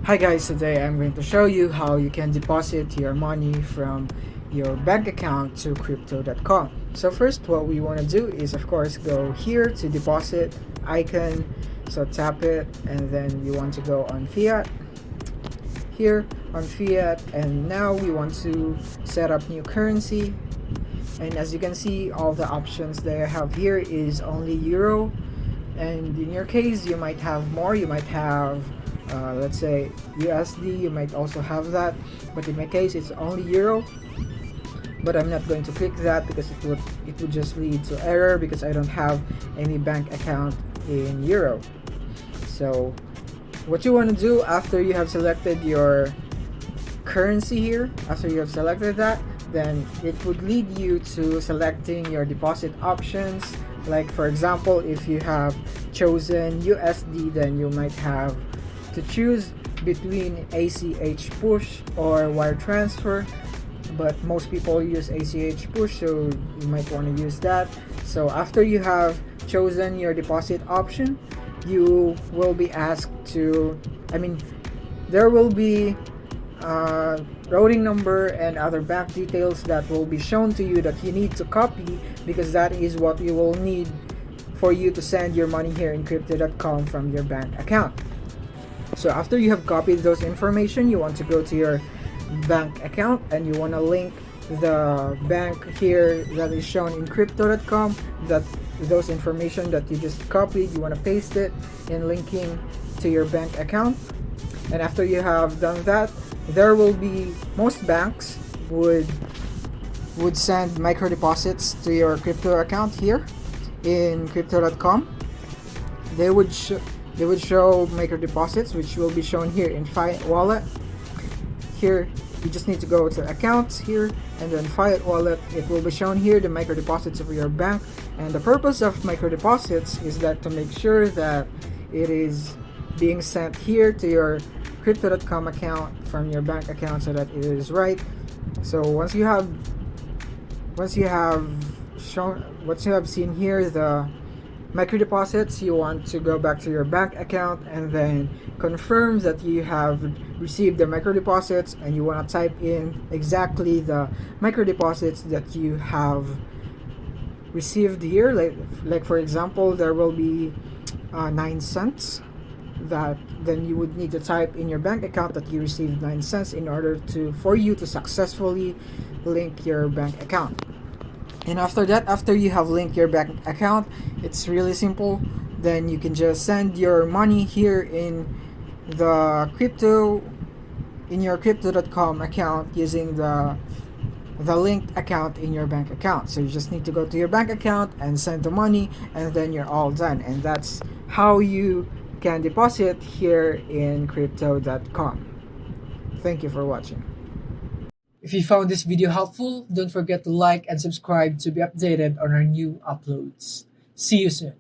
Hi guys, today I'm going to show you how you can deposit your money from your bank account to crypto.com. So first what we want to do is of course go here to deposit icon. So tap it and then you want to go on fiat here on fiat, and now we want to set up new currency. And as you can see, all the options that I have here is only euro, and in your case you might have more. You might have let's say USD, you might also have that, but in my case it's only euro. But I'm not going to click that because it would just lead to error because I don't have any bank account in euro. So what you want to do after you have selected your currency here, after you have selected that, then it would lead you to selecting your deposit options. Like for example, if you have chosen USD, then you might have to choose between ACH push or wire transfer, but most people use ACH push, so you might want to use that. So after you have chosen your deposit option, you will be asked to, there will be routing number and other bank details that will be shown to you that you need to copy, because that is what you will need for you to send your money here in crypto.com from your bank account. So after you have copied those information, you want to go to your bank account and you want to link the bank here that is shown in crypto.com, that those information that you just copied, you want to paste it in linking to your bank account. And after you have done that, there will be, most banks would send micro deposits to your crypto account here in crypto.com. They would show micro deposits, which will be shown here in Fiat Wallet. Here you just need to go to accounts here and then Fiat Wallet. It will be shown here the micro deposits of your bank, and the purpose of micro deposits is that to make sure that it is being sent here to your crypto.com account from your bank account so that it is right. So once you have seen here the micro deposits, you want to go back to your bank account and then confirm that you have received the micro deposits, and you want to type in exactly the micro deposits that you have received here. Like for example, there will be 9 cents, that then you would need to type in your bank account that you received 9 cents in order for you to successfully link your bank account. And after that, after you have linked your bank account, it's really simple. Then you can just send your money here in the in your crypto.com account using the linked account in your bank account. So you just need to go to your bank account and send the money, and then you're all done. And that's how you can deposit here in crypto.com. Thank you for watching. If you found this video helpful, don't forget to like and subscribe to be updated on our new uploads. See you soon.